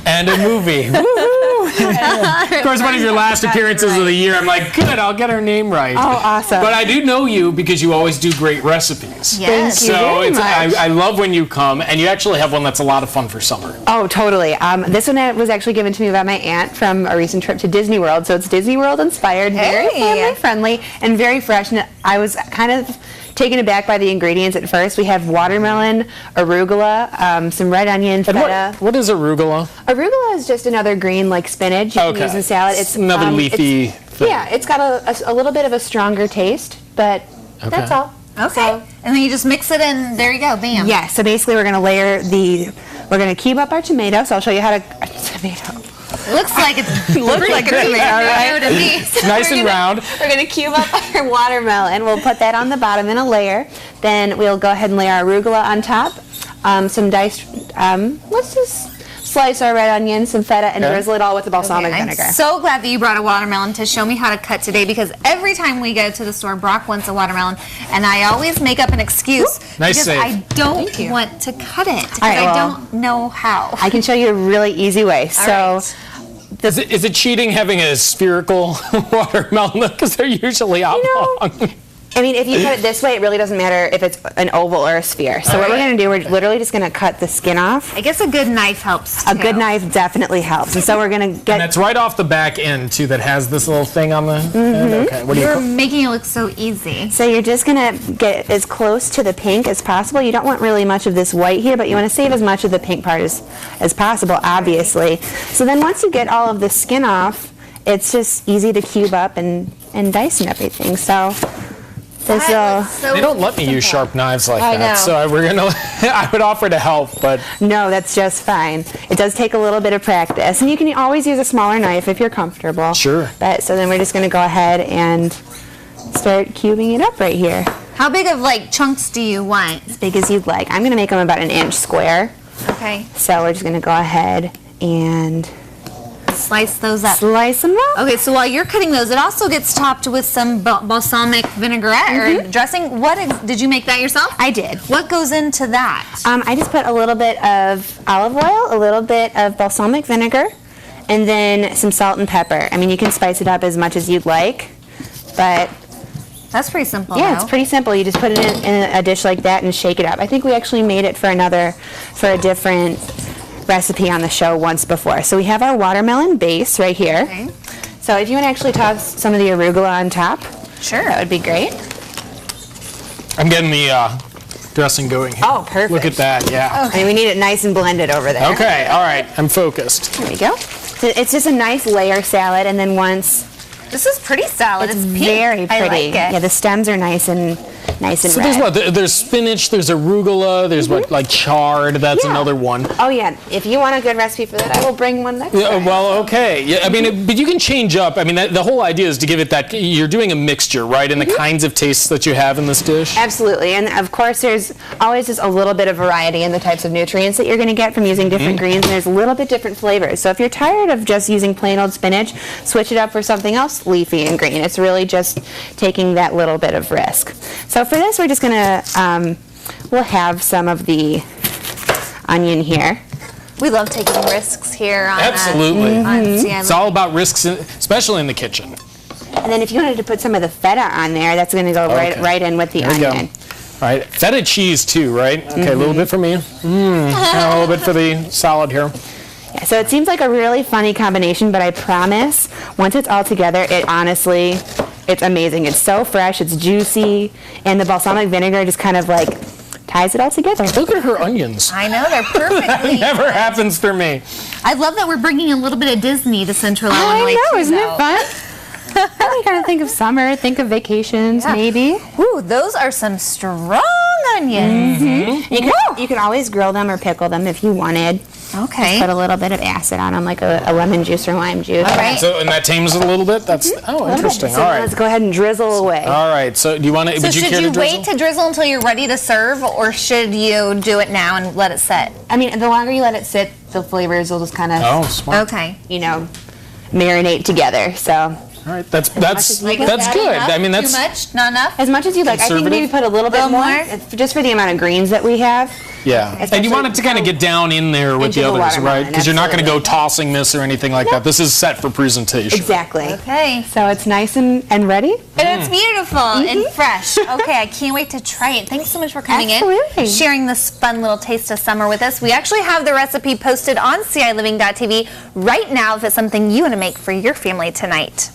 And a movie. Of course, one of your last appearances of the year, I'm like, good, I'll get her name right. Oh, awesome. But I do know you because you always do great recipes. Yes. Thank you very much. I love when you come, and you actually have one that's a lot of fun for summer. Oh, totally. This one was actually given to me by my aunt from a recent trip to Disney World. So it's Disney World inspired, very family friendly, and very fresh. And I was kind of taken aback by the ingredients at first. We have watermelon, arugula, some red onion, feta. What is arugula? Arugula is just another green like spinach you can use in salad. It's another leafy thing. Yeah, it's got a little bit of a stronger taste, but that's all. Okay. So, and then you just mix it and there you go, bam. Yeah, so basically we're going to we're going to cube up our tomato. So I'll show you how to, tomato. Looks like it's looks like a tomato, right? To me. So nice and round. We're going to cube up our watermelon. We'll put that on the bottom in a layer. Then we'll go ahead and lay our arugula on top. Some diced, let's just slice our red onion, some feta, and drizzle it all with the balsamic vinegar. I'm so glad that you brought a watermelon to show me how to cut today, because every time we go to the store, Brock wants a watermelon, and I always make up an excuse because I don't want to cut it because I don't know how. I can show you a really easy way. So. Is it cheating having a spherical watermelon? Because they're usually oblong. I mean, if you cut it this way, it really doesn't matter if it's an oval or a sphere. So what we're going to do, we're literally just going to cut the skin off. I guess a good knife helps too. A good knife definitely helps. And so we're going to get... And that's right off the back end, too, that has this little thing on the end. Okay, what do you call it? You're making it look so easy. So you're just going to get as close to the pink as possible. You don't want really much of this white here, but you want to save as much of the pink part as possible, obviously. So then once you get all of the skin off, it's just easy to cube up and dice and everything. So... They don't let me use sharp knives like that, so I would offer to help, but... No, that's just fine. It does take a little bit of practice, and you can always use a smaller knife if you're comfortable. Sure. But, so then we're just going to go ahead and start cubing it up right here. How big of chunks do you want? As big as you'd like. I'm going to make them about an inch square. Okay. So we're just going to go ahead and... Slice those up. Slice them up. Okay, so while you're cutting those, it also gets topped with some balsamic vinaigrette or dressing. Did you make that yourself? I did. What goes into that? I just put a little bit of olive oil, a little bit of balsamic vinegar, and then some salt and pepper. I mean, you can spice it up as much as you'd like, but... That's pretty simple, Yeah, it's pretty simple. You just put it in a dish like that and shake it up. I think we actually made it for a different recipe on the show once before. So we have our watermelon base right here. Okay. So if you want to actually toss some of the arugula on top, sure, that would be great. I'm getting the dressing going here. Oh, perfect. Look at that, yeah. Okay. I mean, we need it nice and blended over there. Okay, all right, I'm focused. There we go. So it's just a nice layer salad, and then once... This is pretty salad. It's very pretty. I like it. Yeah, the stems are nice and So red. there's spinach, there's arugula, there's like chard, that's another one. Oh yeah, if you want a good recipe for that, I will bring one next time. Well, okay. Yeah, I mean, but you can change up. I mean, the whole idea is to give it that, you're doing a mixture, right, in the kinds of tastes that you have in this dish? Absolutely, and of course there's always just a little bit of variety in the types of nutrients that you're going to get from using different greens, and there's a little bit different flavors. So if you're tired of just using plain old spinach, switch it up for something else leafy and green. It's really just taking that little bit of risk. So for this, we're just going to, we'll have some of the onion here. We love taking risks here on Absolutely. ciLiving. It's all about risks, especially in the kitchen. And then if you wanted to put some of the feta on there, that's going to go right in with the onion. All right, feta cheese too, right? Okay, a little bit for me. And a little bit for the salad here. Yeah, so it seems like a really funny combination, but I promise, once it's all together, it's amazing. It's so fresh, it's juicy, and the balsamic vinegar just kind of ties it all together. Look at her onions. I know, they're perfectly. That never happens for me. I love that we're bringing a little bit of Disney to Central Illinois. I know, isn't it fun? I kind of think of summer, think of vacations, maybe. Ooh, those are some strong onions. You can always grill them or pickle them if you wanted. Okay. Just put a little bit of acid on them, like a lemon juice or lime juice. All right. So, and that tames it a little bit? That's, interesting. So all right. let's go ahead and drizzle away. All right. So do you want to, So should you wait to drizzle until you're ready to serve, or should you do it now and let it sit? I mean, the longer you let it sit, the flavors will just kind of, smart. Okay. marinate together. So All right, that's good. Enough? I mean, that's too much, not enough. As much as you'd like. I think maybe put a little bit more, just for the amount of greens that we have. Yeah, and you want it to kind of get down in there with the others, right? Because you're not going to go tossing this or anything like that. This is set for presentation. Exactly. Okay. So it's nice and ready. And it's beautiful and fresh. Okay, I can't wait to try it. Thanks so much for coming in, sharing this fun little taste of summer with us. We actually have the recipe posted on ciLiving.tv right now if it's something you want to make for your family tonight.